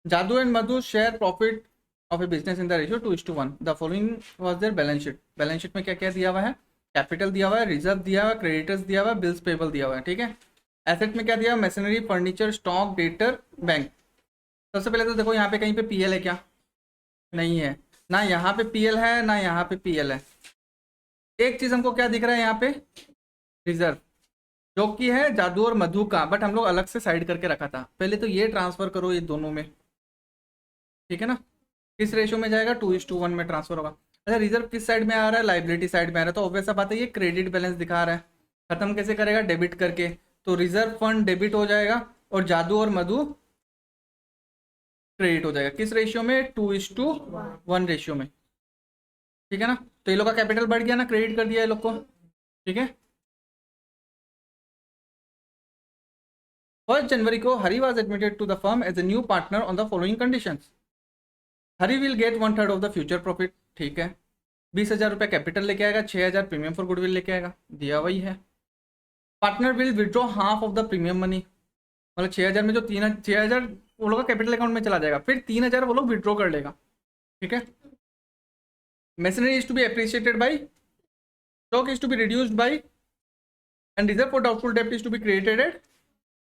जादू and Madhu share profit of A business in the ratio 2:1। The following was their balance sheet. Balance sheet में क्या क्या दिया हुआ है? कैपिटल दिया हुआ है, रिजर्व दिया हुआ है, क्रेडिटर्स दिया हुआ है, बिल्स पेबल दिया हुआ है। ठीक है। एसेट में क्या दिया? Machinery, furniture, stock, debtor, bank. सबसे पहले तो देखो यहाँ पे कहीं पे पीएल है क्या? नहीं है। ना यहाँ पे पीएल है, ना यहाँ पे पीएल है। एक चीज हमको क्या दिख रहा है यहाँ पे? रिजर्व, जो कि है जादू और मधु का, बट हम लोग अलग से साइड करके रखा था। पहले तो ये ट्रांसफर करो ये दोनों में, ठीक है ना। किस रेशियो में जाएगा? 2:1 में ट्रांसफर होगा। अच्छा, रिजर्व किस साइड में आ रहा है? लाइबिलिटी साइड में आ रहा है, तो ऑब्वियस सा बात है ये क्रेडिट बैलेंस दिखा रहा है। खत्म कैसे करेगा? डेबिट करके। तो रिजर्व फंड डेबिट हो जाएगा और जादू और मधु क्रेडिट हो जाएगा। किस रेशियो में? 2:1 रेशियो में। ठीक है ना। तो ये लोग का कैपिटल बढ़ गया ना, क्रेडिट कर दिया ये लोग को। ठीक है। 1 जनवरी को Hari was admitted to the firm as a new partner on the following conditions. Hari will get 1/3 of the future profit. ठीक है। 20,000 रुपये कैपिटल लेके आएगा, 6,000 प्रीमियम फॉर गुडविल लेके आएगा, दिया वही है। Partner will withdraw half of the premium money. मतलब 6,000 में जो 6,000 वो लोग का कैपिटल अकाउंट में चला जाएगा, फिर 3,000 वो लोग विड्रॉ कर लेगा। ठीक है। Machinery is to be appreciated by, stock is to be reduced by, and reserve for doubtful डेब्ट is to be created at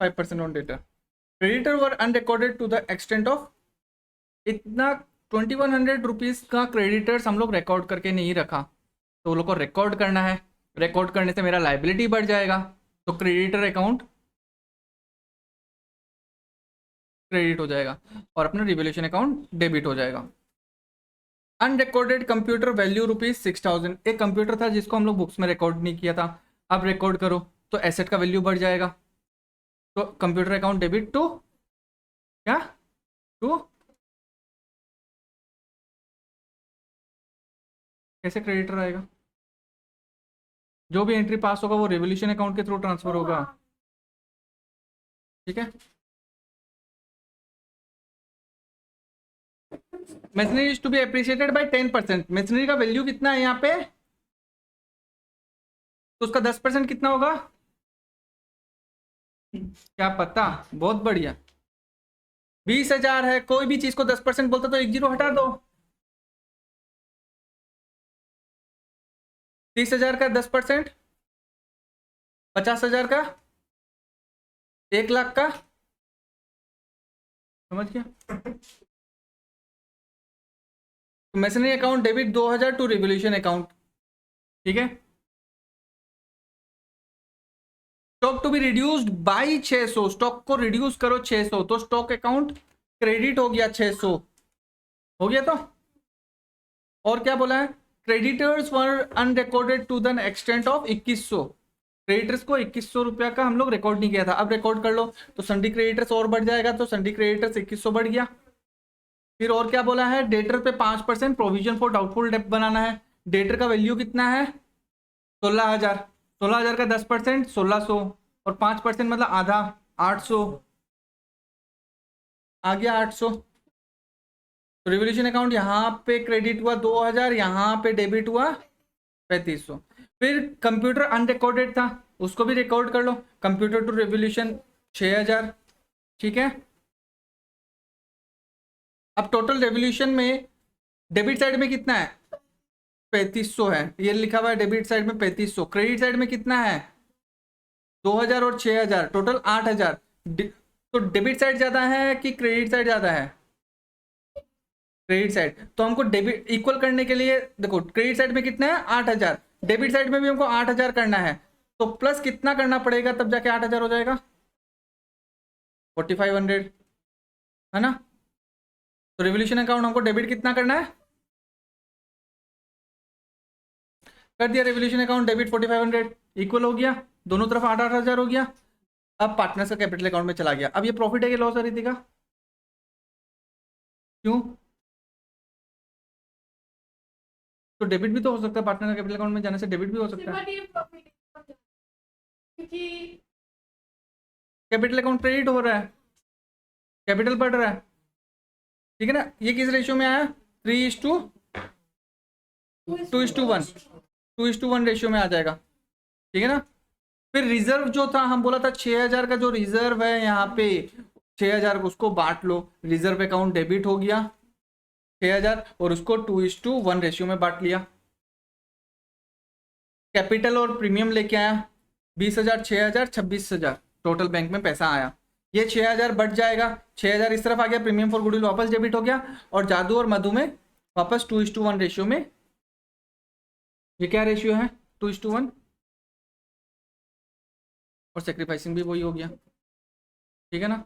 5% on debtor. Creditor were unrecorded to the extent of इतना 2,100 rupees का creditors हम लोग record करके नहीं रखा, तो वो लोग को रिकॉर्ड करना है। रिकॉर्ड करने से मेरा लाइबिलिटी बढ़ जाएगा, तो क्रेडिटर अकाउंट क्रेडिट हो जाएगा और अपना रिवोल्यूशन अकाउंट डेबिट हो जाएगा। Unrecorded computer value ₹6,000। एक कंप्यूटर था जिसको हम लोग बुक्स में रिकॉर्ड नहीं किया था, अब रिकॉर्ड करो तो एसेट का वैल्यू बढ़ जाएगा। तो कंप्यूटर अकाउंट डेबिट टू क्या? टू कैसे क्रेडिटर आएगा? जो भी एंट्री पास होगा वो रेवोल्यूशन अकाउंट के थ्रू ट्रांसफर होगा। ठीक है। Machinery is to be appreciated by 10%। Machinery का वैल्यू कितना है यहाँ पे? तो उसका 10% कितना होगा? क्या पता, बहुत बढ़िया। 20,000 है, कोई भी चीज को 10% बोलता तो एक जीरो हटा दो। 30,000 का 10%, 50,000 का, 1 लाख का, समझ गया। तो machinery account debit 2,000 to revolution account. ठीक है। Stock to be reduced by 600। Stock को रिड्यूस करो 600, तो स्टॉक अकाउंट क्रेडिट हो गया 600, हो गया। तो और क्या बोला है? Creditors were unrecorded to the extent of 2,100। Creditors को 2,100 रुपया का हम लोग रिकॉर्ड नहीं किया था, अब रिकॉर्ड कर लो तो संडी क्रेडिटर्स और बढ़ जाएगा, तो संडी क्रेडिटर्स 2,100 बढ़ गया। फिर और क्या बोला है? डेटर पे 5% प्रोविजन फॉर डाउटफुल डेब्ट बनाना है। डेटर का वैल्यू कितना है? 16,000। 16,000 का 10% 1,600 और 5% मतलब आधा, 800 आ गया। 800। तो रिवोल्यूशन अकाउंट यहाँ पे क्रेडिट हुआ 2,000, यहाँ पे डेबिट हुआ 3,500। फिर कंप्यूटर अनरिकॉर्डेड था, उसको भी रिकॉर्ड कर लो। Computer to revolution 6,000। ठीक है। अब टोटल रेवोल्यूशन में डेबिट साइड में कितना है? 3,500 है, ये लिखा हुआ है डेबिट साइड में 3,500। क्रेडिट साइड में कितना है? 2,000 और 6,000, टोटल 8,000। तो डेबिट साइड ज्यादा है कि क्रेडिट साइड ज्यादा है? Credit side. तो हमको डेबिट इक्वल करने के लिए देखो, क्रेडिट साइड में कितना है? 8,000। डेबिट साइड में भी हमको 8,000 करना है, तो प्लस कितना करना पड़ेगा तब जाके 8,000 हो जाएगा? 4,500, है ना। तो रिवोल्यूशन अकाउंट हमको डेबिट कितना करना है? कर दिया। रिवोल्यूशन अकाउंट डेबिट 4,500 इक्वल हो गया, दोनों तरफ 8,000 हो गया। अब पार्टनर्स का कैपिटल अकाउंट में चला गया। अब ये प्रॉफिट है कि लॉस है रितिका? क्यों? तो डेबिट भी तो हो सकता है, पार्टनर का कैपिटल अकाउंट में जाने से डेबिट भी हो सकता है। कैपिटल अकाउंट क्रेडिट हो रहा है, कैपिटल बढ़ रहा है। ठीक है ना। ये किस रेशियो में आया? 3:2:1, 2:1 रेशियो में आ जाएगा। ठीक है ना। फिर रिजर्व जो था, हम बोला था 6,000 का जो रिजर्व है यहाँ पे, 6,000 उसको बांट लो, रिजर्व अकाउंट डेबिट हो गया 6,000 और उसको 2:1 रेशियो में बांट लिया। कैपिटल और प्रीमियम लेके आया 20,000 6,000 26,000 टोटल बैंक में पैसा आया। ये 6,000 बढ़ जाएगा, 6,000 इस तरफ आ गया, प्रीमियम फॉर गुडविल वापस डेबिट हो गया और जादू और मधु में वापस 2:1 रेशियो में। ये क्या रेशियो है 2:1 और सेक्रीफाइसिंग भी वही हो गया, ठीक है ना।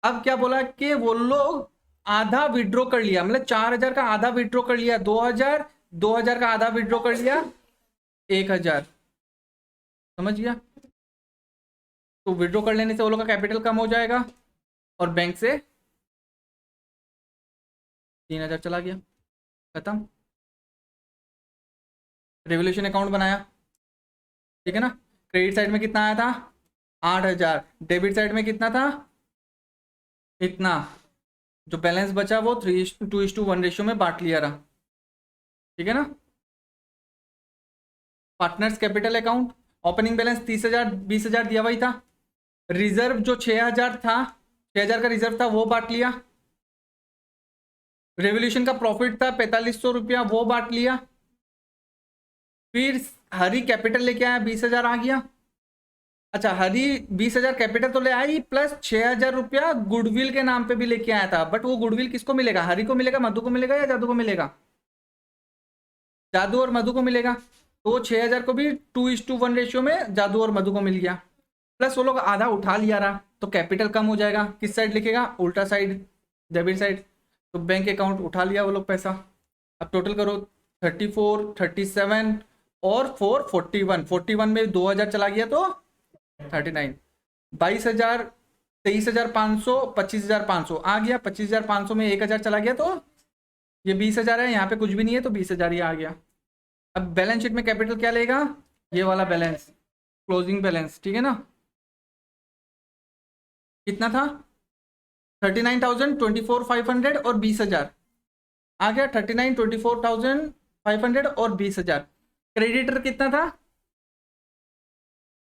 अब क्या बोला कि वो लोग आधा विड्रॉ कर लिया, मतलब 4,000 का आधा विड्रॉ कर लिया, 2,000 का आधा विड्रॉ कर लिया 1,000, समझ गया। तो विड्रॉ कर लेने से वो लोग का कैपिटल कम हो जाएगा और बैंक से 3,000 चला गया, खत्म। रेवोल्यूशन अकाउंट बनाया, ठीक है ना। क्रेडिट साइड में कितना आया था 8,000, डेबिट साइड में कितना था इतना, जो बैलेंस बचा वो 2:1 रेशियो में बांट लिया रहा, ठीक है ना। Partners capital account opening balance 30,000 20,000 दिया हुआ ही था। रिजर्व जो 6,000 था, 6,000 का रिजर्व था वो बांट लिया। रेवोल्यूशन का प्रॉफिट था 4,500 रुपया, वो बांट लिया। फिर हरी कैपिटल लेके आया 20,000 आ गया। अच्छा हरी 20,000 कैपिटल तो ले आई प्लस 6,000 रुपया गुडविल के नाम पे भी लेके आया था, बट वो गुडविल किसको मिलेगा, हरी को मिलेगा, मधु को मिलेगा या जादू को मिलेगा, जादू और मधु को मिलेगा। तो 6,000 को भी 2:1 रेशियो में जादू और मधु को मिल गया, प्लस वो लोग आधा उठा लिया रहा, तो कैपिटल कम हो जाएगा। किस साइड लिखेगा, उल्टा साइड, डेबिट साइड। तो बैंक अकाउंट उठा लिया वो लोग पैसा। अब टोटल करो 34 37 और 4 41, 41 में 2,000 चला गया तो 39, 22,000 23,500 25,500 आ गया, 25,500 में 1,000 चला गया तो ये 20,000 है, यहाँ पे कुछ भी नहीं है तो 20,000 ही आ गया। अब बैलेंस शीट में कैपिटल क्या लेगा, ये वाला बैलेंस, क्लोजिंग बैलेंस, ठीक है ना। कितना था 39,000 24,500 और 20,000 आ गया, 39 24,500 और 20,000। क्रेडिटर कितना था,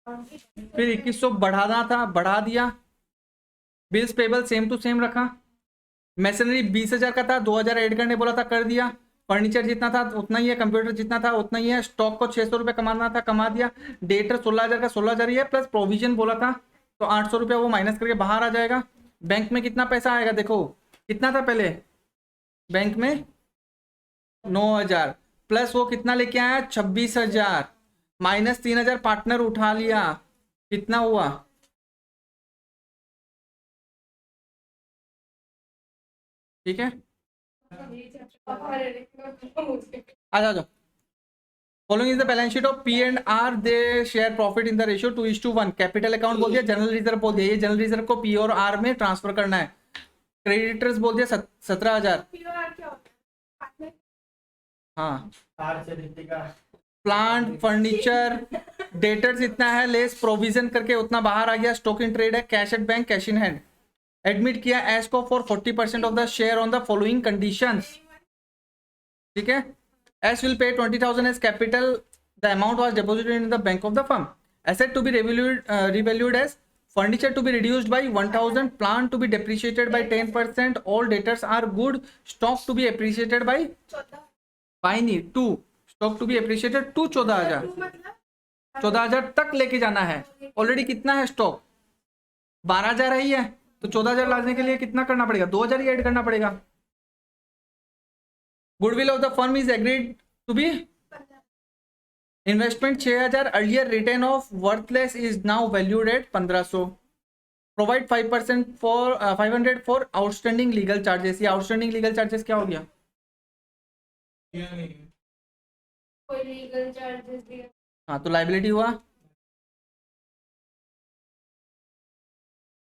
फिर 2,100 बढ़ाना था, बढ़ा दिया। Bills payable same to same रखा। मैसनरी 20,000 का था, 2,000 ऐड करने बोला था, कर दिया। फर्नीचर जितना था उतना ही है, कंप्यूटर जितना था उतना ही है। स्टॉक को 600 रुपये कमाना था, कमा दिया। डेटर 16,000 का 16,000 ही है, प्लस प्रोविजन बोला था तो 800 रुपया वो माइनस करके बाहर आ जाएगा। बैंक में कितना पैसा आएगा, देखो कितना था पहले बैंक में 9,000, प्लस वो कितना लेके आया 26,000, माइनस 3,000 पार्टनर उठा लिया, कितना हुआ, ठीक है। आ जाओ। Following is the balance sheet of P&R. They share profit in the ratio 2:1. Capital account बोल दिया, जनरल रिजर्व बोल दिया, ये जनरल रिजर्व को P और R में ट्रांसफर करना है। क्रेडिटर्स बोल दिया 17,000। हाँ, प्लांट फर्नीचर डेटर्स इतना है, लेस प्रोविजन करके उतना बाहर आ गया। स्टॉक इन ट्रेड है, cash at bank, cash in hand. Admit किया एस को for 40% of the share on the following conditions, ठीक है। S will pay 20,000 as capital. The amount was deposited in the bank of the firm. Asset to be revalued as furniture to be reduced by 1,000. Plant to be depreciated by 10%. All debtors are good. Stock to be appreciated by 2. Stock to be appreciated to 14,000. 14,000 तक लेके जाना है। Already कितना है stock 12,000 ही है, तो 14,000 लाने के लिए कितना करना पड़ेगा, 2,000 ही ऐड करना पड़ेगा। Goodwill of the firm is agreed to be investment 6,000, earlier return of worthless is now valued at 1,500। Provide 5% for 500 for outstanding legal charges. ये आउटस्टैंडिंग लीगल चार्जेस क्या हो गया, कोई लीगल चार्जेस दिया, हाँ तो लाइबिलिटी हुआ।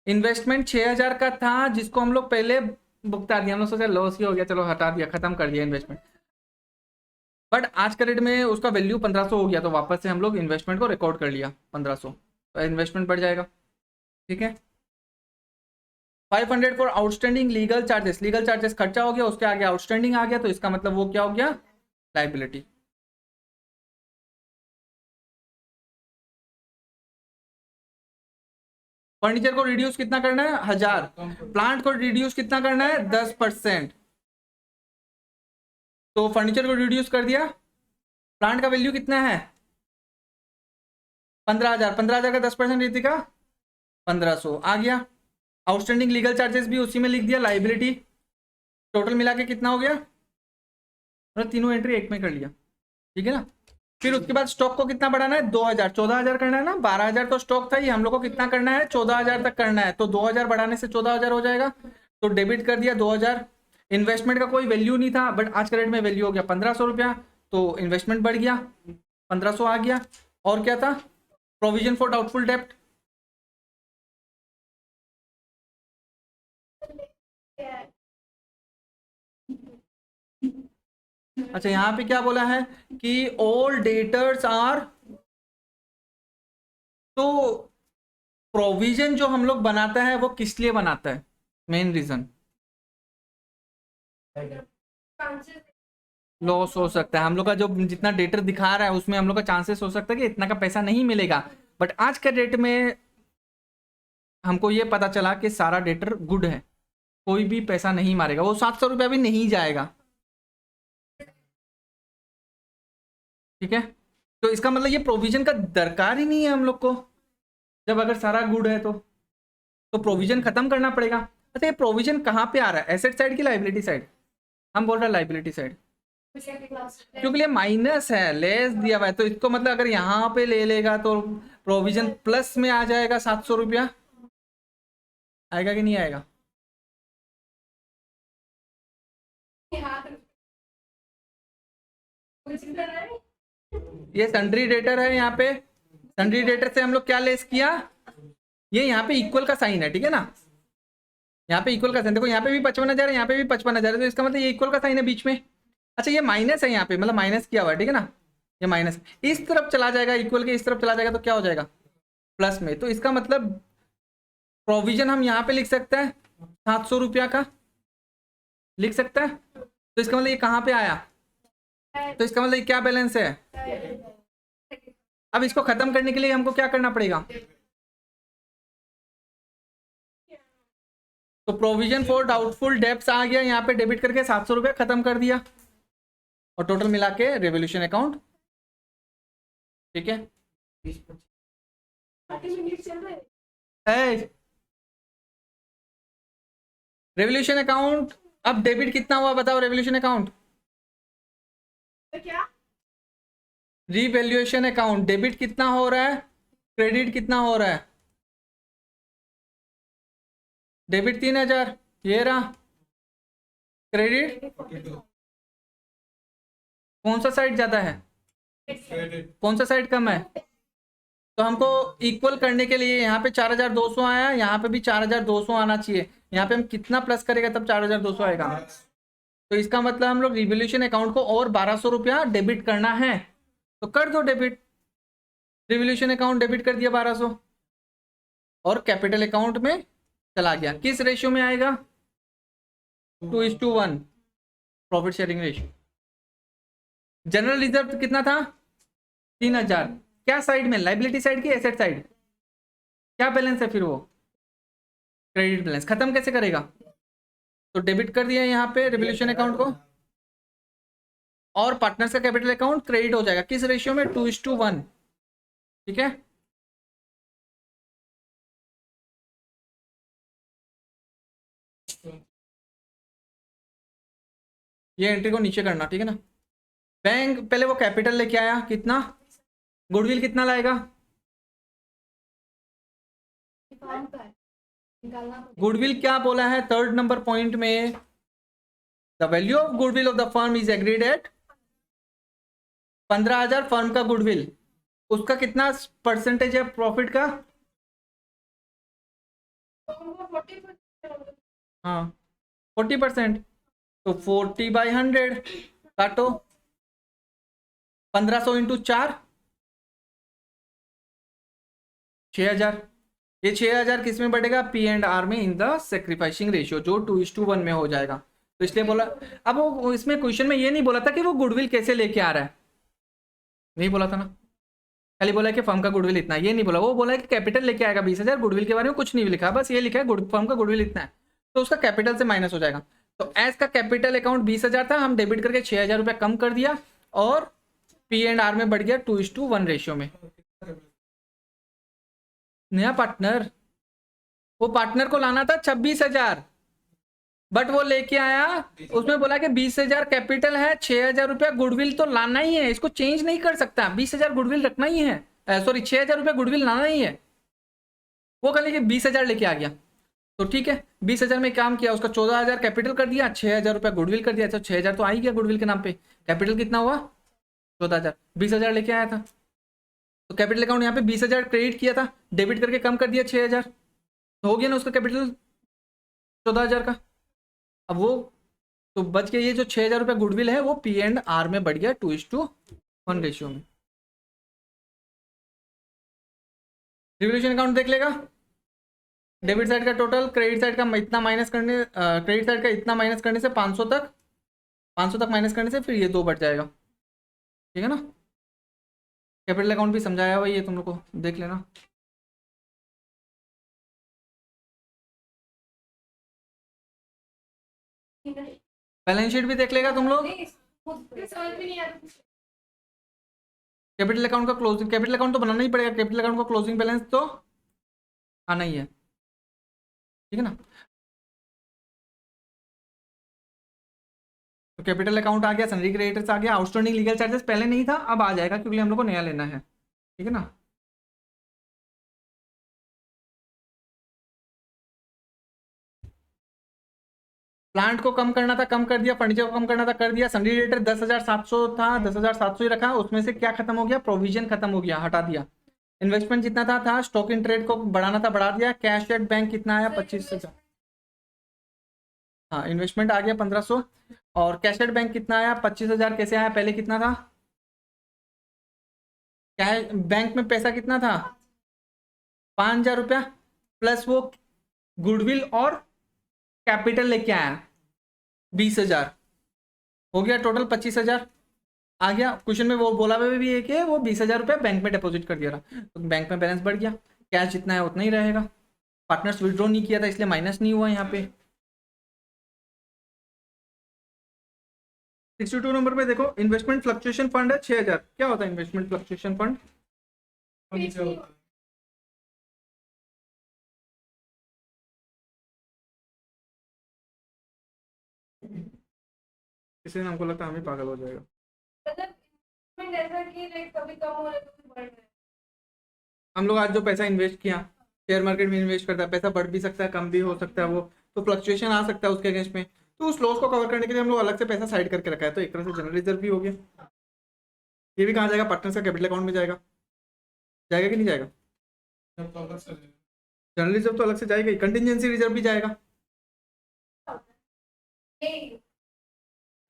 इन्वेस्टमेंट 6,000 का था जिसको हम लोग पहले भुगता दिया, हम लोग सोचा लॉस ही हो गया, चलो हटा दिया, खत्म कर दिया इन्वेस्टमेंट। बट आज के रेट में उसका वैल्यू 1,500 हो गया, तो वापस से हम लोग इन्वेस्टमेंट को रिकॉर्ड कर लिया 1,500, तो इन्वेस्टमेंट बढ़ जाएगा, ठीक है। 500 for outstanding legal charges, legal charges खर्चा हो गया, उसके आगे आउटस्टैंडिंग आ गया, तो इसका मतलब वो क्या हो गया, लाइबिलिटी। फर्नीचर को रिड्यूस कितना करना है 1000, प्लांट को रिड्यूस कितना करना है 10%। तो फर्नीचर को रिड्यूस कर दिया, प्लांट का वैल्यू कितना है 15,000, 15,000 का 10% रीतिका 1500 आ गया। आउटस्टैंडिंग लीगल चार्जेस भी उसी में लिख दिया, लाइबिलिटी टोटल मिला के कितना हो गया, मतलब तीनों एंट्री एक में कर लिया, ठीक है ना। फिर उसके बाद स्टॉक को कितना बढ़ाना है 2000, 14,000 करना है ना, 12,000 तो स्टॉक था, ये हम लोग को कितना करना है 14,000 तक करना है, तो 2,000 बढ़ाने से 14,000 हो जाएगा, तो डेबिट कर दिया 2,000। इन्वेस्टमेंट का कोई वैल्यू नहीं था, बट आज के रेट में वैल्यू हो गया 1,500 रुपया, तो इन्वेस्टमेंट बढ़ गया 1,500 आ गया। और क्या था, प्रोविजन फॉर डाउटफुल डेप्ट, अच्छा यहाँ पे क्या बोला है कि ऑल डेटर्स आर, तो प्रोविजन जो हम लोग बनाता है वो किस लिए बनाता है, मेन रीजन लॉस हो सकता है, हम लोग का जो जितना डेटर दिखा रहा है उसमें हम लोग का चांसेस हो सकता है कि इतना का पैसा नहीं मिलेगा, बट आज के डेट में हमको ये पता चला कि सारा डेटर गुड है, कोई भी पैसा नहीं मारेगा, वो 700 रुपया भी नहीं जाएगा, ठीक है। तो इसका मतलब ये प्रोविजन का दरकार ही नहीं है हम लोग को, जब अगर सारा गुड है तो प्रोविजन खत्म करना पड़ेगा। अच्छा ये प्रोविजन कहाँ पे आ रहा है, एसेट साइड की लाइबिलिटी साइड, हम बोल रहे हैं लाइबिलिटी साइड, क्योंकि ये माइनस है, लेस दिया हुआ है, तो इसको मतलब अगर यहाँ पे ले लेगा तो प्रोविजन प्लस में आ जाएगा 700 रुपया, आएगा कि नहीं आएगा। ये सन्ड्री डेटर है, यहाँ पे सन्ड्री डेटर से हम लोग क्या लेस किया, ये यहाँ पे इक्वल का साइन है, ठीक है ना, यहाँ पे इक्वल का साइन, देखो यहाँ पे भी 55,000 है, यहाँ पे भी 55,000 है, तो इसका मतलब ये इक्वल का साइन है बीच में। अच्छा ये माइनस है यहाँ पे, मतलब माइनस किया हुआ है, ठीक है ना, ये माइनस इस तरफ चला जाएगा, इक्वल के इस तरफ चला जाएगा तो क्या हो जाएगा प्लस में, तो इसका मतलब प्रोविजन हम यहाँ पे लिख सकते हैं 700 रुपया का लिख सकते हैं, तो इसका मतलब ये कहाँ पे आया, तो इसका मतलब ये क्या बैलेंस है। अब इसको खत्म करने के लिए हमको क्या करना पड़ेगा, तो प्रोविजन फॉर डाउटफुल डेब्ट्स आ गया, यहाँ पे डेबिट करके 700 रुपया खत्म कर दिया, और टोटल मिला के रेवोल्यूशन अकाउंट, ठीक है। रेवोल्यूशन अकाउंट, अब डेबिट कितना हुआ बताओ, रेवोल्यूशन अकाउंट क्या, रिवैल्यूएशन अकाउंट डेबिट कितना हो रहा है, क्रेडिट कितना हो रहा है, डेबिट 3,000 ये रहा, क्रेडिट कौन सा साइड ज्यादा है, कौन सा साइड कम है, तो हमको इक्वल करने के लिए यहाँ पे 4,200 आया, यहाँ पे भी 4,200 आना चाहिए, यहाँ पे हम कितना प्लस करेगा तब 4,200 आएगा, तो इसका मतलब हम लोग रिवोल्यूशन अकाउंट को और 1,200 रुपया डेबिट करना है, तो कर दो डेबिट, रिवोल्यूशन अकाउंट डेबिट कर दिया 1,200, और कैपिटल अकाउंट में चला गया, किस रेशियो में आएगा 2:1 profit sharing ratio. General reserve कितना था 3,000, क्या साइड में, लाइबिलिटी साइड की एसेट साइड, क्या बैलेंस है फिर वो क्रेडिट बैलेंस, खत्म कैसे करेगा, तो डेबिट कर दिया यहाँ पे रिवोल्यूशन अकाउंट को, और पार्टनर्स का कैपिटल अकाउंट क्रेडिट हो जाएगा, किस रेशियो में 2:1, ठीक है। ये एंट्री को नीचे करना, ठीक है ना। बैंक पहले वो कैपिटल लेके आया, कितना गुडविल कितना लाएगा, गुडविल क्या बोला है थर्ड नंबर पॉइंट में, the value of goodwill of the firm is agreed at 15,000 firm का गुडविल, उसका कितना परसेंटेज है प्रॉफिट का, हाँ 40%, तो 40/100 काटो, 1,500 इंटू 4 6,000, ये 6,000 किस में बढ़ेगा P&R में इन द सेक्रीफाइसिंग रेशियो, जो 2:1 में हो जाएगा, तो इसलिए बोला। अब वो इसमें क्वेश्चन में ये नहीं बोला था कि वो गुडविल कैसे लेके आ रहा है, नहीं बोला था ना, खाली बोला है कि फर्म का गुडविल इतना है, ये नहीं बोला। वो बोला है कि कैपिटल लेके आएगा 20,000, गुडविल के बारे में कुछ नहीं लिखा, बस ये लिखा है फर्म का गुडविल इतना है, तो उसका कैपिटल से माइनस हो जाएगा। तो एज का कैपिटल अकाउंट 20,000 था, हम डेबिट करके 6,000 रुपया कम कर दिया और P&R में बढ़ गया 2:1 रेशियो में। नया पार्टनर, वो पार्टनर को लाना था 26,000, बट वो लेके आया, उसमें बोला कि 20,000 कैपिटल है, 6,000 रुपया गुडविल तो लाना ही है, इसको चेंज नहीं कर सकता, 20,000 गुडविल रखना ही है, सॉरी 6,000 रुपया गुडविल लाना ही है। वो कल लेके 20,000 लेके आ गया, तो ठीक है 20,000 में काम किया, उसका 14,000 कैपिटल कर दिया, 6,000 रुपया गुडविल कर दिया, तो 6,000 तो आ ही गया गुडविल के नाम पे। कैपिटल कितना हुआ 14,000, 20,000 लेके आया था, तो कैपिटल अकाउंट यहाँ पे 20,000 क्रेडिट किया था, डेबिट करके कम कर दिया 6,000, तो हो गया ना उसका कैपिटल 14,000 का। अब वो तो बच गया, ये जो 6,000 रुपया गुडविल है वो P&R में बढ़ गया 2:1 रेशियो में। रिवोल्यूशन अकाउंट देख लेगा, डेबिट साइड का टोटल, क्रेडिट साइड का इतना माइनस करने, क्रेडिट साइड का इतना माइनस करने से 500 तक, 500 तक माइनस करने से फिर ये 2 बढ़ जाएगा, ठीक है ना। कैपिटल अकाउंट भी समझाया हुआ, ये तुम लोग को देख लेना। बैलेंस शीट भी देख लेगा तुम लोग। मुझे समझ में नहीं आ रहा। कैपिटल अकाउंट का क्लोजिंग, कैपिटल अकाउंट तो बनाना ही पड़ेगा, कैपिटल अकाउंट का क्लोजिंग बैलेंस तो आना ही है, ठीक है ना। तो कैपिटल अकाउंट आ गया, सनरी क्रेडिटर्स आ गया, आउटस्टैंडिंग लीगल चार्जेस पहले नहीं था, अब आ जाएगा क्योंकि हम लोग को नया लेना है, ठीक है ना। प्लांट को कम करना था, कम कर दिया, फर्नीचर को कम करना था, कर दिया। सनरी क्रेडिटर 10,700 था, 10,700 ही रखा, उसमें से क्या खत्म हो गया, प्रोविजन खत्म हो गया, हटा दिया। इन्वेस्टमेंट जितना था स्टॉक इन ट्रेड को बढ़ाना था, बढ़ा दिया। कैश एट बैंक कितना आया 25,000, हाँ इन्वेस्टमेंट आ गया 1,500, और कैश एट बैंक कितना आया 25,000, कैसे आया, पहले कितना था, कैश बैंक में पैसा कितना था 5,000 रुपया, प्लस वो गुडविल और कैपिटल लेके आया 20,000, हो गया टोटल 25,000 आ गया। क्वेश्चन में वो बोला हुआ भी है कि वो 20,000 रुपया बैंक में डिपॉजिट कर दिया था, तो बैंक में बैलेंस बढ़ गया, कैश जितना है उतना ही रहेगा। पार्टनर्स विड्रॉ नहीं किया था इसलिए माइनस नहीं हुआ यहाँ पे। 62 नंबर पे देखो, इन्वेस्टमेंट फ्लक्चुएशन फंड है 6,000। क्या होता है इन्वेस्टमेंट फ्लक्चुएशन फंड? इससे हमको लगता है हम ही पागल हो जाएगा। मतलब इन्वेस्टमेंट ऐसा कि रेट कभी कम हो रहा है कभी बढ़ रहा है। हम लोग आज जो पैसा इन्वेस्ट किया, शेयर मार्केट में इन्वेस्ट करता है, पैसा बढ़ भी सकता है, कम भी हो सकता है, वो तो फ्लक्चुएशन आ सकता है उसके अगेंस्ट में, तो उस लॉस को कवर करने के लिए हम लोग अलग से पैसा साइड करके रखा है, तो एक तरह से जनरल रिजर्व भी हो गया। ये भी कहाँ जाएगा, पार्टनर्स का कैपिटल अकाउंट में जाएगा, जाएगा कि नहीं जाएगा? जनरल रिजर्व तो अलग से जाएगा ही, कंटिजेंसी रिजर्व भी जाएगा।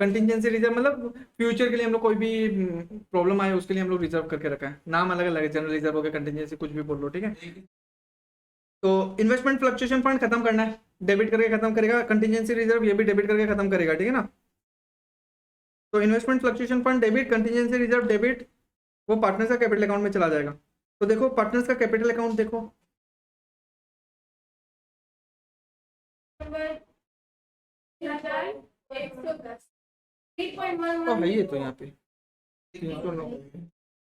कंटिजेंसी रिजर्व मतलब फ्यूचर के लिए हम लोग कोई भी प्रॉब्लम आए उसके लिए हम लोग रिजर्व करके रखा है, नाम अलग अलग है, जनरल रिजर्व हो गया, कंटिजेंसी कुछ भी बोल लो, ठीक है। तो इन्वेस्टमेंट फ्लक्चुएशन फंड खत्म करना है, डेबिट करके खत्म करेगा, कंटिजेंसी रिजर्व ये भी डेबिट करके खत्म करेगा, ठीक है ना। तो investment fluctuation fund debit, contingency reserve debit, वो पार्टनर्स का कैपिटल अकाउंट में चला जाएगा। तो देखो पार्टनर्स का कैपिटल अकाउंट देखो, तो है ये तो यहाँ पे 309,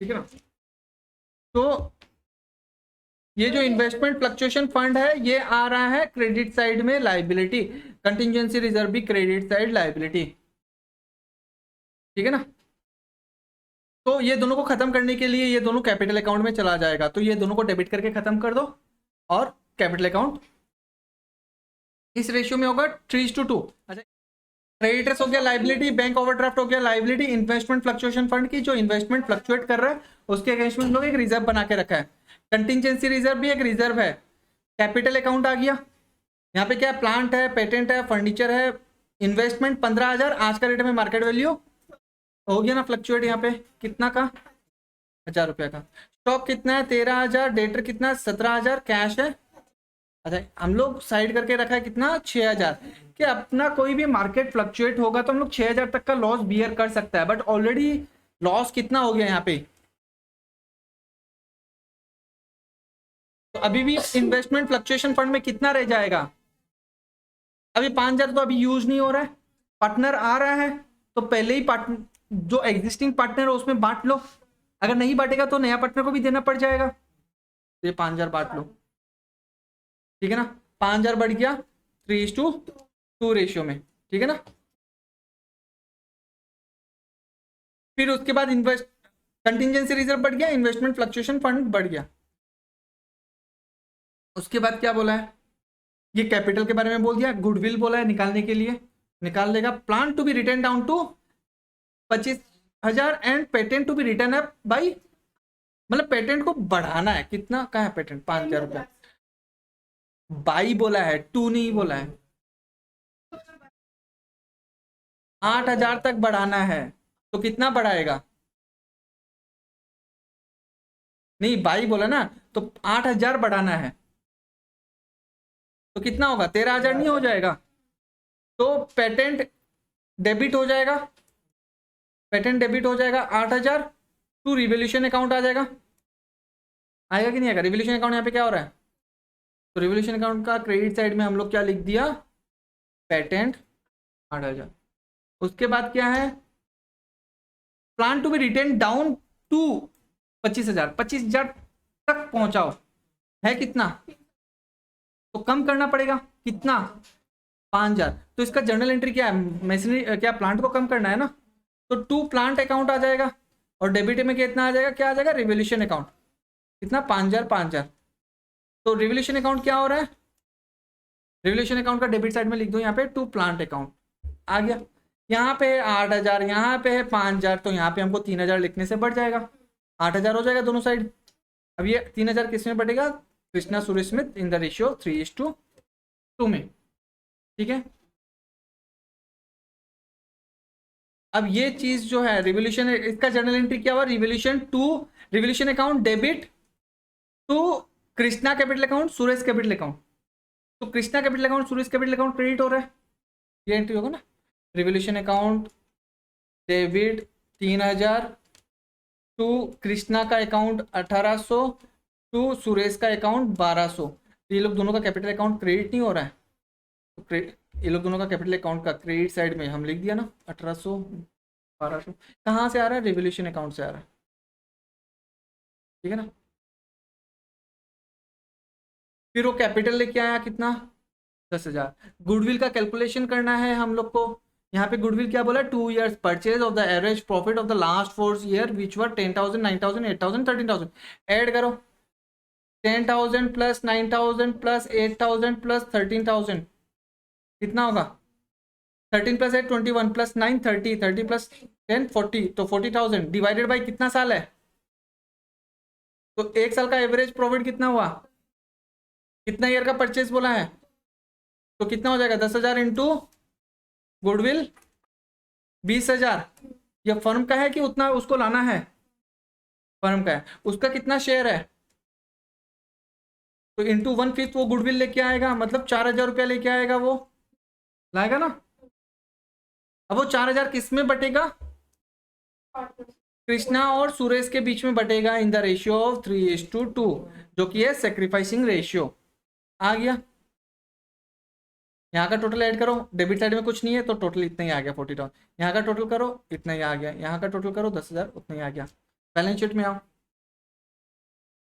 ठीक है ना। तो ये जो इन्वेस्टमेंट फ्लक्चुएशन फंड है ये आ रहा है क्रेडिट साइड में लायबिलिटी, कंटिजेंसी रिजर्व भी क्रेडिट साइड लायबिलिटी, ठीक है ना। तो ये दोनों को खत्म करने के लिए ये दोनों कैपिटल अकाउंट में चला जाएगा, तो ये दोनों को डेबिट करके खत्म कर दो और कैपिटल अकाउंट इस रेशियो में होगा 3:2। अच्छा, क्रेडिटर्स हो गया लाइबिलिटी, बैंक ओवरड्राफ्ट हो गया लाइबिलिटी, इन्वेस्टमेंट फ्लक्चुएशन फंड की जो इन्वेस्टमेंट फ्लक्चुएट कर रहा है उसके अगेंस्ट में हम लोग एक रिजर्व बना के रखा है, कंटिजेंसी रिजर्व भी एक रिजर्व है। कैपिटल अकाउंट आ गया, यहाँ पे क्या प्लांट है, पेटेंट है, फर्नीचर है, इन्वेस्टमेंट 15,000 आज का रेट में मार्केट वैल्यू हो गया ना फ्लक्चुएट, यहाँ पे कितना का 1,000 रुपया का। स्टॉक कितना है 13,000, डेटर कितना 17,000, कैश है, अच्छा हम लोग साइड करके रखा है कितना 6,000, कि अपना कोई भी मार्केट फ्लक्चुएट होगा तो हम लोग 6,000 तक का लॉस बियर कर सकता है, बट ऑलरेडी लॉस कितना हो गया यहाँ पे तो अभी भी इन्वेस्टमेंट फ्लक्चुएशन फंड में कितना रह जाएगा? अभी 5,000 तो अभी यूज नहीं हो रहा है, पार्टनर आ रहा है तो पहले ही पार्टनर जो एग्जिस्टिंग पार्टनर है उसमें बांट लो, अगर नहीं बांटेगा तो नया पार्टनर को भी देना पड़ जाएगा। तो ये 5,000 बांट लो, ठीक है ना, 5,000 बढ़ गया 3:2 रेशियो में, ठीक है ना। फिर उसके बाद इन्वेस्ट कंटिजेंसी रिजर्व बढ़ गया, इन्वेस्टमेंट फ्लक्चुएशन फंड बढ़ गया। उसके बाद क्या बोला है, ये कैपिटल के बारे में बोल दिया, गुडविल बोला है निकालने के लिए, निकाल देगा। Plan to be return down to 25,000 and patent to be return up by, मतलब पेटेंट को बढ़ाना है, कितना कहाँ है पेटेंट, 5,000 रुपया, बाई बोला है, 2 नहीं बोला है, 8,000 तक बढ़ाना है। तो कितना बढ़ाएगा, नहीं बाई बोला ना, तो 8,000 बढ़ाना है तो कितना होगा, 13,000 नहीं हो जाएगा? तो पेटेंट डेबिट हो जाएगा, पेटेंट डेबिट हो जाएगा 8,000 टू रिवोल्यूशन अकाउंट आ जाएगा, आएगा कि नहीं आएगा? रिवोल्यूशन अकाउंट यहाँ पे क्या हो रहा है, तो रिवोल्यूशन अकाउंट का क्रेडिट साइड में हम लोग क्या लिख दिया, पेटेंट 8,000। उसके बाद क्या है, plan to be return down to 25,000, 25,000 तक पहुंचाओ, है कितना, तो कम करना पड़ेगा कितना, 5,000। तो इसका जर्नल एंट्री क्या है, मशीनरी क्या प्लांट को कम करना है ना, तो टू प्लांट अकाउंट आ जाएगा, और डेबिट में कितना आ जाएगा, क्या आ जाएगा, रिवोल्यूशन अकाउंट, कितना 5,000 5,000। तो रिवोल्यूशन अकाउंट क्या हो रहा है, रिवोल्यूशन अकाउंट का डेबिट साइड में लिख दो यहाँ पे टू प्लांट अकाउंट, आ गया। यहाँ पे है 8,000, यहाँ पे है 5,000, तो यहाँ पे हमको 3,000 लिखने से बढ़ जाएगा, 8,000 हो जाएगा दोनों साइड। अब ये 3,000 किस में बढ़ेगा, Krishna Suresh Smith in the ratio 3:2 में, ठीक है। अब ये चीज जो है रिवोल्यूशन, इसका जर्नल एंट्री क्या हुआ, revaluation account debit to Krishna capital account Suresh capital account, तो Krishna capital account Suresh capital account credit हो रहा है, ये एंट्री होगा ना, revaluation account debit 3,000 to Krishna का अकाउंट 1,800 टू सुरेश का अकाउंट 1,200। तो ये लोग दोनों का कैपिटल अकाउंट क्रेडिट नहीं हो रहा है, तो ये लोग दोनों का कैपिटल अकाउंट का क्रेडिट साइड में हम लिख दिया ना 1,800 1,200, कहाँ से आ रहा है, रिवोल्यूशन अकाउंट से आ रहा है, ठीक है ना। फिर वो कैपिटल लेके आया कितना, 10,000। गुडविल का कैलकुलेशन करना है हम लोग को, यहाँ पे गुडविल क्या बोला, 2 years purchase of the average profit of the last 4 year which were 10,000 9,000 8,000 13,000, add करो 10,000 प्लस 9,000 प्लस 8,000 प्लस 13,000, कितना होगा, 13 प्लस 8 21 प्लस 9 30 30 प्लस 10 40, तो 40,000 डिवाइडेड बाई कितना साल है, तो एक साल का एवरेज प्रॉफिट कितना हुआ, कितना ईयर का परचेज बोला है, तो कितना हो जाएगा 10,000 इंटू गुडविल 20,000। यह फर्म का है कि उतना उसको लाना है, फर्म का है, उसका कितना शेयर है, तो इंटू 1/5 वो गुडविल लेके आएगा, मतलब 4,000 रुपया लेके आएगा, वो लाएगा ना। अब वो 4,000 किस में बटेगा, कृष्णा और सुरेश के बीच में बटेगा इन द रेशियो ऑफ 3:2, जो कि है सेक्रीफाइसिंग रेशियो, आ गया। यहाँ का टोटल ऐड करो, डेबिट साइड में कुछ नहीं है तो टोटल इतना ही आ गया 40,000, यहाँ का टोटल करो इतना ही आ गया, यहाँ का टोटल करो 10,000 उतना ही आ गया। बैलेंस शीट में आओ,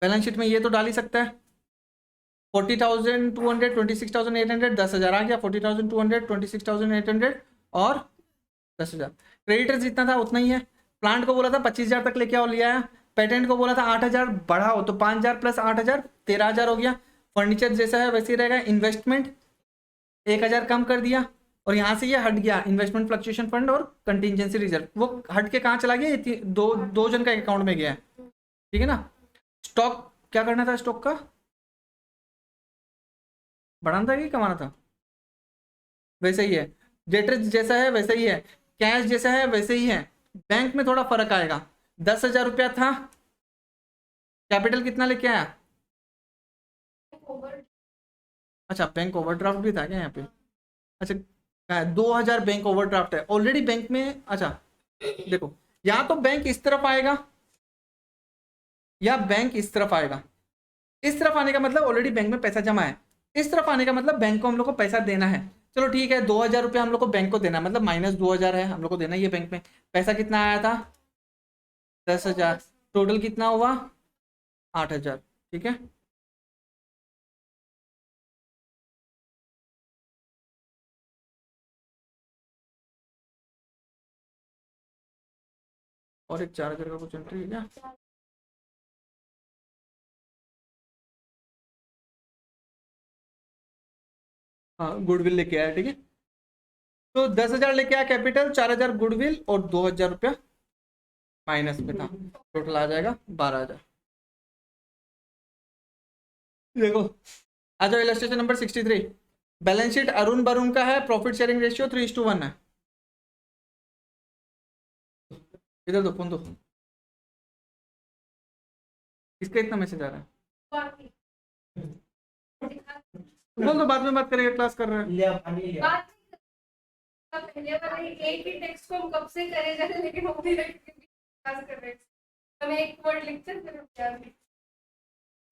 बैलेंस शीट में ये तो डाल ही सकता है, 40,200 26,800 10,000 आ गया, 40,200 26,800 और 10,000। क्रेडिटर्स जितना था उतना ही है, प्लांट को बोला था 25,000 तक लेके आओ, लिया है। पेटेंट को बोला था 8,000 बढ़ाओ, तो 5,000 प्लस 8,000 13,000 हो गया। फर्नीचर जैसा है वैसे ही रहेगा। इन्वेस्टमेंट 1,000 कम कर दिया, और यहाँ से ये हट गया इन्वेस्टमेंट फ्लक्चुएशन फंड और कंटिजेंसी रिजर्व, वो हट के कहाँ चला गया, ये दो जन का अकाउंट में गया है, ठीक है ना। स्टॉक क्या करना था, स्टॉक का बढ़ाना था कि कमाना था, वैसे ही है। डेटर जैसा है वैसे ही है, कैश जैसा है वैसे ही है, बैंक में थोड़ा फर्क आएगा। 10,000 रुपया था, कैपिटल कितना लेके आया, अच्छा बैंक ओवरड्राफ्ट भी था क्या यहाँ पे, अच्छा 2,000 बैंक ओवरड्राफ्ट है ऑलरेडी बैंक में। अच्छा देखो, या तो बैंक इस तरफ आएगा या बैंक इस तरफ आएगा, इस तरफ आने का मतलब ऑलरेडी बैंक में पैसा जमा है, इस तरफ आने का मतलब बैंक को हम लोग को पैसा देना है। चलो ठीक है, 2000 रुपये हम लोग को बैंक को देना है, मतलब -2000 है हम लोग को देना ही है बैंक में। पैसा कितना आया था? 10,000। टोटल कितना हुआ? 8,000। ठीक है, और एक 4,000 का कुछ एंट्री है क्या? हाँ, गुडविल लेके आया। ठीक है, तो 10,000 लेके आया कैपिटल, 4,000 गुडविल और 2,000 रुपया माइनस में था। टोटल आ जाएगा 12,000। देखो, आ जाओ illustration number 63। Balance sheet Arun Varun का है, प्रॉफिट शेयरिंग रेशियो 3:1 है। इधर दो, फोन दो। किसका इतना मैसेज आ रहा है? बाकी बोल दो, बाद में बात करेंगे, क्लास कर रहे हैं। बात नहीं करना, पहले वाला एक ही टेक्स्ट को हम कब से करे जा रहे हैं, लेकिन वो भी क्लास कर रहे हैं। हम एक वर्ड लिखते हैं फिर क्या लिखते हैं।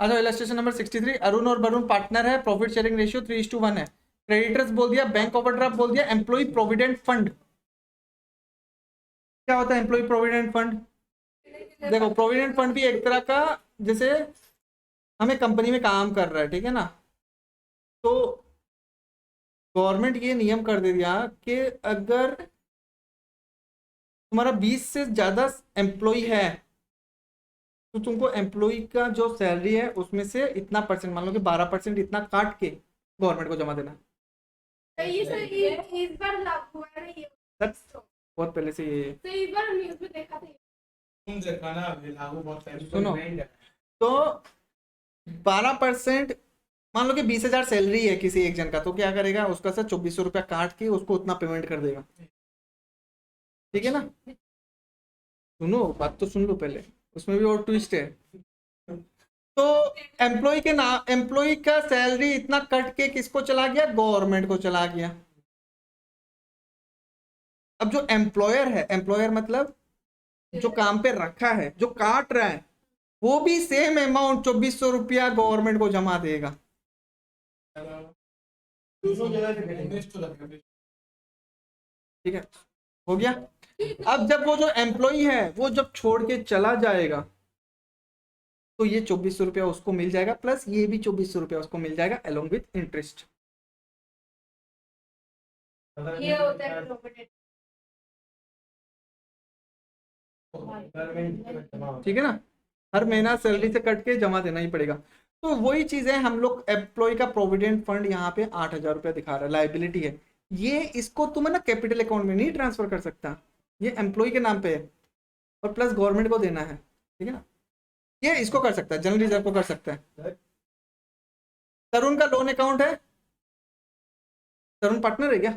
आ जाओ इलस्ट्रेशन नंबर 63। अरुण और वरुण पार्टनर है, प्रॉफिट शेयरिंग रेशियो 3:1 है। क्रेडिटर्स बोल दिया, बैंक ओवरड्राफ्ट बोल दिया, एम्प्लॉय प्रोविडेंट फंड। क्या होता है एम्प्लॉय प्रोविडेंट फंड? देखो, प्रोविडेंट फंड भी एक तरह का, जैसे हमें कंपनी में काम कर रहा है, ठीक है ना, तो गवर्नमेंट ये नियम कर दे दिया कि अगर तुम्हारा 20 से ज़्यादा एम्प्लॉय है तो तुमको एम्प्लॉय का जो सैलरी है उसमें से इतना परसेंट, मान लो कि 12% इतना काट के गवर्नमेंट को जमा देना। तो ये सर इस बार लागू हुआ है ना ये। बहुत पहले से ये तो इस बार न्यूज़ में देखा था। तुम देखा ना, अभी लागू बहुत टाइम से सुनो। नहीं है। तो 12%, मान लो कि 20,000 सैलरी है किसी एक जन का, तो क्या करेगा, उसका से 2,400 रुपया काट के उसको उतना पेमेंट कर देगा। ठीक है ना? सुनो, बात तो सुन लो पहले, उसमें भी और ट्विस्ट है। तो एम्प्लॉय के नाम, एम्प्लॉय का सैलरी इतना कट के किसको चला गया? गवर्नमेंट को चला गया। अब जो एम्प्लॉयर है, एम्प्लॉयर मतलब जो काम पे रखा है, जो काट रहा है, वो भी सेम अमाउंट 2,400 रुपया गवर्नमेंट को जमा देगा। दूसरों जगह से इन्वेस्ट तो लगेगा। ठीक है, हो गया। अब जब वो जो एम्प्लॉय है वो जब छोड़ के चला जाएगा तो ये 2,400 रुपया उसको मिल जाएगा, प्लस ये भी 2,400 रुपया उसको मिल जाएगा अलोंग विथ इंटरेस्ट। ये होता है प्रोविडेंट। ठीक है ना, हर महीना सैलरी से कट के जमा देना ही पड़ेगा। तो वही चीज है, हम लोग एम्प्लॉय का प्रोविडेंट फंड यहाँ पे 8,000 रुपया दिखा रहा है, लाइबिलिटी है ये। इसको तुम है ना कैपिटल अकाउंट में नहीं ट्रांसफर कर सकता, ये एम्प्लॉय के नाम पे है और प्लस गवर्नमेंट को देना है। ठीक है ना, ये इसको कर सकता है, जनरल रिजर्व को कर सकता है। तरुण का लोन अकाउंट है, तरुण पार्टनर है क्या?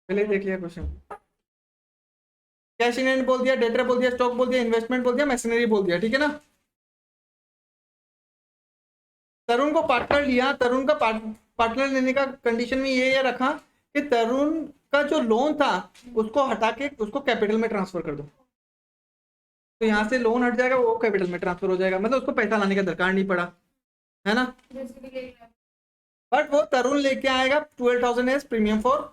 पहले देख लिया क्वेश्चन। कैश इन हैंड बोल दिया, डेटर बोल दिया, स्टॉक बोल दिया, इन्वेस्टमेंट बोल दिया, मशीनरी बोल दिया। ठीक है ना, तरुण को पार्टनर लिया, तरुण का पार्टनर लेने का कंडीशन में ये रखा कि तरुण का जो लोन था उसको हटा के उसको कैपिटल में ट्रांसफर कर दो, तो यहाँ से लोन हट जाएगा, वो कैपिटल में ट्रांसफर हो जाएगा, मतलब उसको पैसा लाने का दरकार नहीं पड़ा, है ना। बट वो तरुण लेके आएगा 12,000 as premium for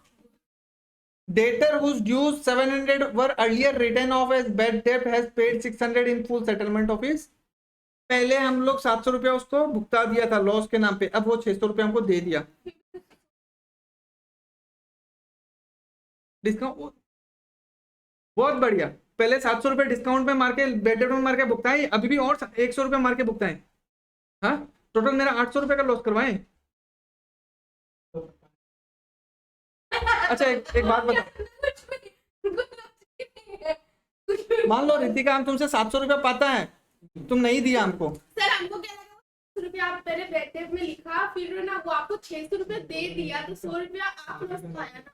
debtor whose dues 700 were earlier written off as bad debt has paid 600 in full settlement of his। पहले हम लोग 700 रुपया उसको भुगता दिया था लॉस के नाम पे, अब वो 600 रुपया हमको दे दिया डिस्काउंट। बहुत बढ़िया, पहले 700 रुपये डिस्काउंट में मार के, बेड डेट में मार के भुगताए, अभी भी और 100 रुपया मार के भुगताए। हाँ, टोटल मेरा 800 रुपये का लॉस करवाए। अच्छा, एक बात बता, मान लो रितिका हम तुमसे 700 रुपया पाता है, तुम नहीं दिया हमको। सर हमको क्या लगा, 100 रुपया आप पहले बैठक में लिखा, फिर ना वो आपको 600 रुपया दे दिया, तो 100 रुपया आप लॉस पाया ना,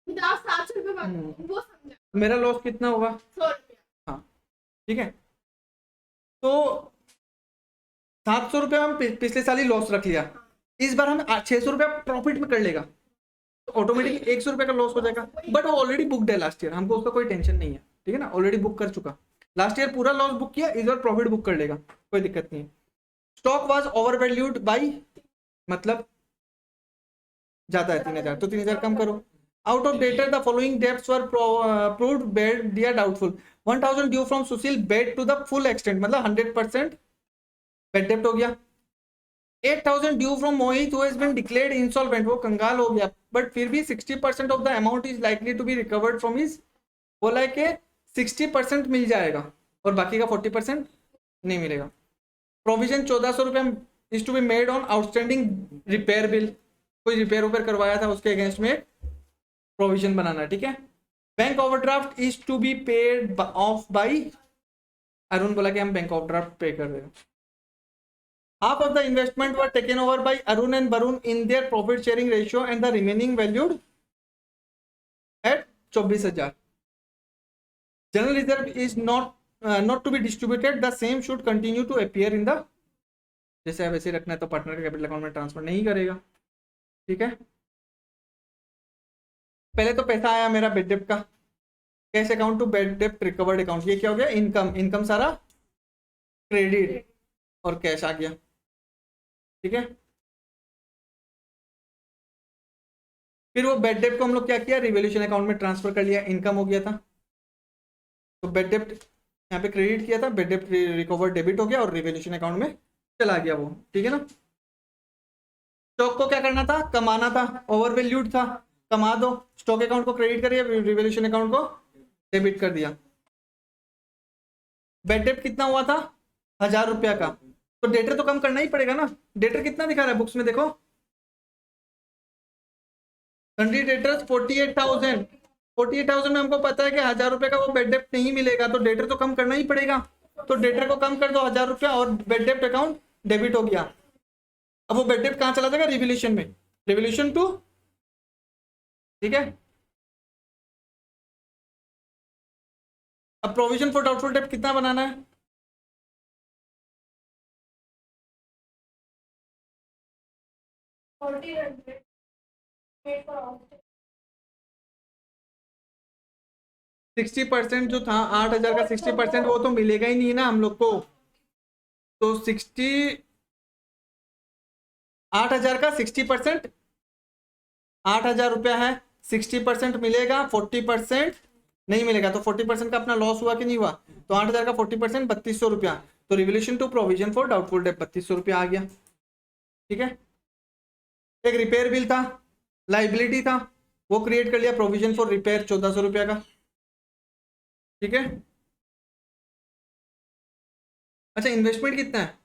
विदाउट 700 रुपया वो समझा। मेरा लॉस कितना होगा? 100 रुपया। हाँ, ठीक है, तो 700 रुपया हम पिछले साल ही लॉस रख लिया, इस बार हम 600 रुपया प्रॉफिट में कर लेगा, तो ऑटोमेटिकली 100 रुपये का लॉस हो जाएगा। बट वो ऑलरेडी बुकड है लास्ट ईयर, हमको उसका कोई टेंशन नहीं है। ठीक है ना, ऑलरेडी बुक कर चुका। लास्ट ईयर पूरा लॉस बुक किया, इस बार प्रॉफिट बुक कर लेगा, कोई दिक्कत नहीं है। Stock was over valued by, मतलब जाता है 3000, तो 3000 कम करो। Out of debtor the following debts were proved bad दिया doubtful. 1000 due from Sushil bad to the full extent, मतलब 100% बेड डेप्ट हो गया। 8000 due from Mohit who has been declared insolvent, वो कंगाल हो गया, बट फिर भी 60% of the amount is likely to be recovered from his, बोला है कि 60% मिल जाएगा और बाकी का 40% नहीं मिलेगा। प्रोविजन 1400 रुपये is to be made on outstanding repair bill, कोई रिपेयर करवाया था उसके अगेंस्ट में प्रोविजन बनाना, ठीक है। Bank overdraft is to be paid off by, Arun बोला कि हम बैंक ओवरड्राफ्ट पे कर देंगे। Half of the investment were taken over by Arun and Varun in their profit sharing ratio and the remaining valued at 24,000. General reserve is not to be distributed. The same should continue to appear in the, जैसे वैसे रखना है तो partner के capital account में transfer नहीं करेगा, ठीक है। पहले तो पैसा आया मेरा बेड डेप्ट का, कैश अकाउंट टू बेड डेप्ट रिकवर्ड अकाउंट, ये क्या हो गया, इनकम सारा क्रेडिट और कैश आ गया, ठीक है। फिर वो बेड डेप्ट को हम लोग क्या किया, रिवोल्यूशन अकाउंट में ट्रांसफर कर लिया, इनकम हो गया था, तो बेड डेप्ट यहाँ पे क्रेडिट किया था, बेड डेप्ट रिकवर डेबिट हो गया और रिवोल्यूशन अकाउंट में चला गया वो, ठीक है ना। स्टॉक को क्या करना था, कमाना था, ओवर वैल्यूड था, कमा दो, स्टॉक अकाउंट को क्रेडिट करिए, रिवोल्यूशन अकाउंट को डेबिट कर दिया। बेड डेप्ट कितना हुआ था, 1000 रुपया का, तो डेटर तो कम करना ही पड़ेगा ना। डेटर कितना दिखा रहा है बुक्स में, देखो सन्ड्री डेटर्स 48,000 में हमको पता है कि 1000 रुपए का वो बेड डेप्ट नहीं मिलेगा, तो डेटर तो कम करना ही पड़ेगा, तो डेटर को कम कर दो 1000 रुपया और बेड डेप्ट अकाउंट डेबिट हो गया। अब वो बेड डेप्ट कहाँ चला जाएगा, रिवोल्यूशन में, रिवोल्यूशन 2, ठीक है। अब प्रोविजन फॉर डाउटफुल डेप्ट कितना बनाना है, 60% जो था 8000 का 60% वो तो मिलेगा ही नहीं ना हम लोग को, तो 8000 का 60%, 8000 रुपया है, 60% मिलेगा, 40% नहीं मिलेगा, तो 40% का अपना लॉस हुआ कि नहीं हुआ, तो 8000 का 40% 3200 रुपया, तो revolution to provision for doubtful debt 3200 रुपया आ गया, ठीक है। एक रिपेयर बिल था, लाइबिलिटी था, वो क्रिएट कर लिया, प्रोविजन फॉर रिपेयर 1400 रुपया का, ठीक है। अच्छा इन्वेस्टमेंट कितना है,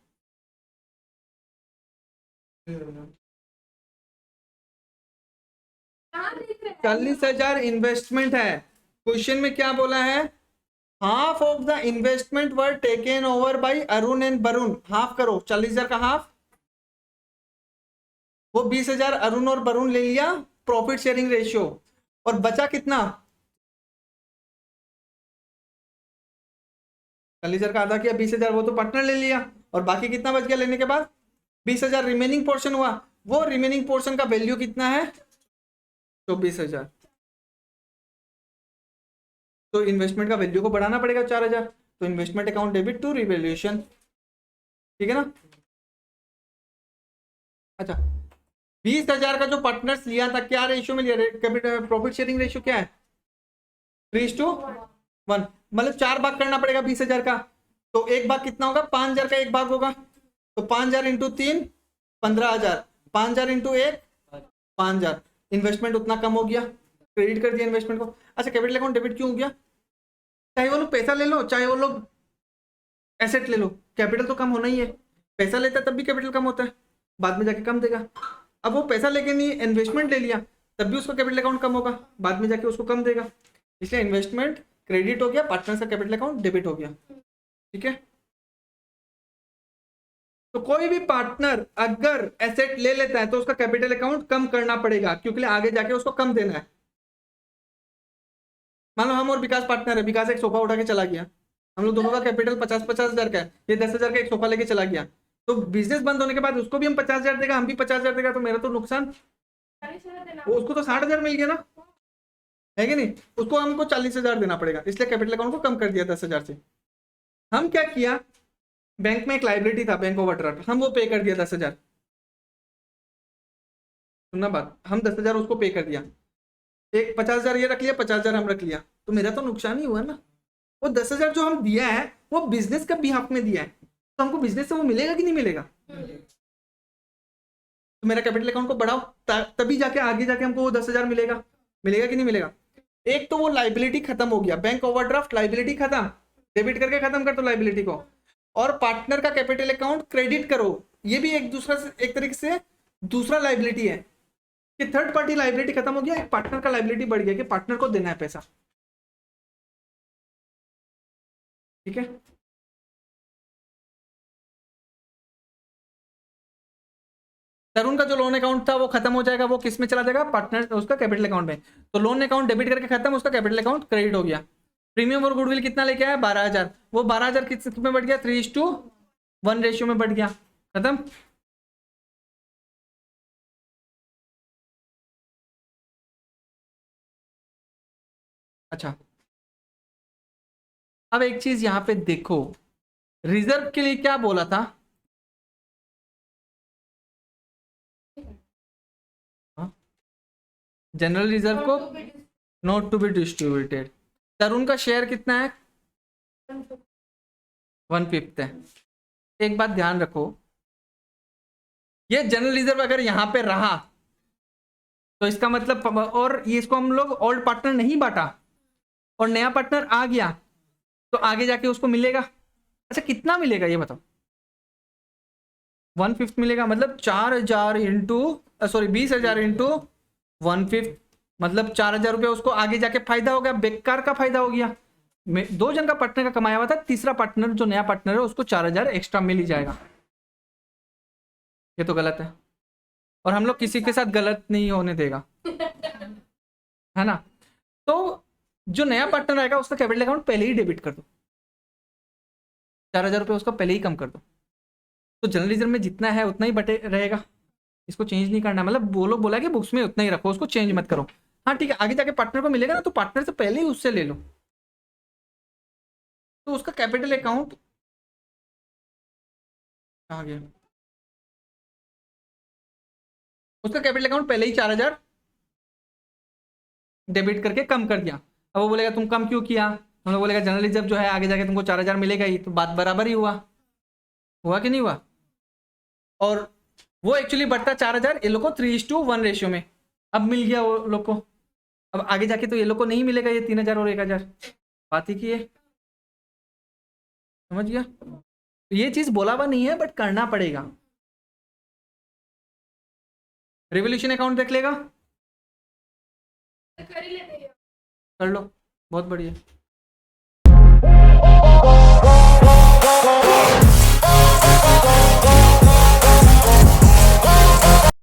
40,000 इन्वेस्टमेंट है। क्वेश्चन में क्या बोला है, half of the investment were taken over by Arun and Varun, half करो, 40,000 का हाफ, वो 20,000 अरुण और वरुण ले लिया प्रॉफिट शेयरिंग रेशियो, और बचा कितना, 40,000 का आधा किया, 20,000 वो तो पार्टनर ले लिया, और बाकी कितना बच गया लेने के बाद, 20,000 रिमेनिंग पोर्शन हुआ, वो रिमेनिंग पोर्शन का वैल्यू कितना है, 24,000, तो इन्वेस्टमेंट का वैल्यू को बढ़ाना पड़ेगा 4,000, तो investment account debit to revaluation, ठीक है ना। अच्छा 20,000 का जो पार्टनर्स लिया था क्या रेशियो में लिया, कैपिटल प्रॉफिट शेयरिंग रेशियो क्या है, 3:1, मतलब 4 भाग करना पड़ेगा 20,000 का, तो एक भाग कितना होगा, 5,000 का एक भाग होगा, तो 5,000 इंटू 3 15,000, 5,000 इंटू 1 5,000, इन्वेस्टमेंट उतना कम हो गया, क्रेडिट कर दिया इन्वेस्टमेंट को। अच्छा कैपिटल अकाउंट डेबिट क्यों हो गया, चाहे वो लोग पैसा ले लो चाहे वो लोग एसेट ले लो, कैपिटल तो कम होना ही है, पैसा लेता तब भी कैपिटल कम होता है, बाद में जाके कम देगा। अब वो पैसा लेके नहीं इन्वेस्टमेंट ले लिया तब भी उसका कैपिटल अकाउंट कम होगा, बाद में जाके उसको कम देगा, इसलिए इन्वेस्टमेंट क्रेडिट हो गया, पार्टनर का कैपिटल अकाउंट डेबिट हो गया, ठीक है। तो कोई भी पार्टनर अगर एसेट ले लेता है तो उसका कैपिटल अकाउंट कम करना पड़ेगा, क्योंकि आगे जाके उसको कम देना है। मान लो हम और विकास पार्टनर है, विकास एक सोफा उठा के चला गया, हम लोग दोनों का कैपिटल 50,000 का है, ये 10,000 का एक सोफा लेके चला गया, तो बिजनेस बंद होने के बाद उसको भी हम 50,000 देगा, हम भी 50,000 देगा, तो मेरा तो नुकसान, वो उसको तो 60,000 मिल गया ना, है कि नहीं, उसको हमको 40,000 देना पड़ेगा, इसलिए कैपिटल अकाउंट को कम कर दिया 10,000 से, हम क्या किया, बैंक में एक लाइबिलिटी था, बैंक ओवरड्राफ्ट, हम वो पे कर दिया 10,000। सुनना बात, हम 10,000 उसको पे कर दिया, एक 50,000 ये रख लिया, 50,000 हम रख लिया, तो मेरा तो नुकसान ही हुआ ना। वो 10,000 जो हम दिया है वो बिजनेस का बिहाफ में दिया है, तो हमको बिजनेस से वो मिलेगा कि नहीं मिलेगा? तो मेरा कैपिटल अकाउंट को बढ़ाओ, तभी जाके आगे जाके हमको वो 10,000 मिलेगा, मिलेगा कि नहीं मिलेगा? एक तो वो लाइबिलिटी खत्म हो गया, बैंक ओवरड्राफ्ट लाइबिलिटी खत्म, डेबिट करके खत्म कर दो लाइबिलिटी को, और पार्टनर का कैपिटल अकाउंट क्रेडिट करो, ये भी एक दूसरा से, एक तरीके से दूसरा लाइबिलिटी है कि थर्ड पार्टी लाइबिलिटी खत्म हो गया, एक पार्टनर का लाइबिलिटी बढ़ गया कि पार्टनर को देना है पैसा। ठीक है, तरुण का जो लोन अकाउंट था वो खत्म हो जाएगा, वो किस में चला जाएगा? पार्टनर, उसका कैपिटल अकाउंट में। तो लोन अकाउंट डेबिट करके खत्म, उसका कैपिटल अकाउंट क्रेडिट हो गया। प्रीमियम और गुडविल कितना लेके आया? 12,000, वो 12,000 किस में बढ़ गया? 3:1 रेशियो में बढ़ गया, खत्म। अच्छा, अब एक चीज यहां पे देखो, रिजर्व के लिए क्या बोला था? जनरल रिजर्व को नॉट टू बी डिस्ट्रीब्यूटेड। तरुण का शेयर कितना है? 1/5 है। एक बात ध्यान रखो, ये जनरल रिजर्व अगर यहां पे रहा तो इसका मतलब, और ये इसको हम लोग ओल्ड पार्टनर नहीं बांटा और नया पार्टनर आ गया तो आगे जाके उसको मिलेगा। अच्छा, कितना मिलेगा ये बताओ? 1/5 मिलेगा, मतलब 4,000 इंटू, सॉरी 20,000 इंटू 1/5, मतलब 4,000 रुपया उसको आगे जाके फायदा हो गया, बेकार का फायदा हो गया। 2 जन का पार्टनर का कमाया हुआ था, तीसरा पार्टनर जो नया पार्टनर है उसको 4,000 एक्स्ट्रा मिल ही जाएगा। ये तो गलत है, और हम लोग किसी के साथ गलत नहीं होने देगा, है ना? तो जो नया पार्टनर आएगा उसका कैपिटल अकाउंट पहले ही डेबिट कर दो, 4,000 रुपये उसका पहले ही कम कर दो, तो जनरल रिजर्व में जितना है उतना ही बटे रहेगा, इसको चेंज नहीं करना। मतलब वो लोग बोला कि बुक्स में उतना ही रखो, उसको चेंज मत करो। हाँ ठीक है, आगे जाके पार्टनर को मिलेगा ना, तो पार्टनर से पहले ही उससे ले लो, तो उसका कैपिटल अकाउंट कहाँ गया? उसका कैपिटल अकाउंट पहले ही 4,000 डेबिट करके कम कर दिया। अब वो बोलेगा तुम कम क्यों किया? हम लोग बोलेगा जनरल रिजर्व जो है आगे जाके तुमको 4,000 मिलेगा ही, तो बात बराबर ही हुआ, हुआ कि नहीं हुआ? और वो एक्चुअली बढ़ता 4,000, ये लोग को 3:1 रेशियो में अब मिल गया वो लोग को। अब आगे जाके तो ये लोग को नहीं मिलेगा ये 3,000 और 1,000, बात ही की है, समझ गया? ये चीज बोला हुआ नहीं है बट करना पड़ेगा। रिवोल्यूशन अकाउंट देख लेगा, कर ही लेते हैं। कर लो, बहुत बढ़िया।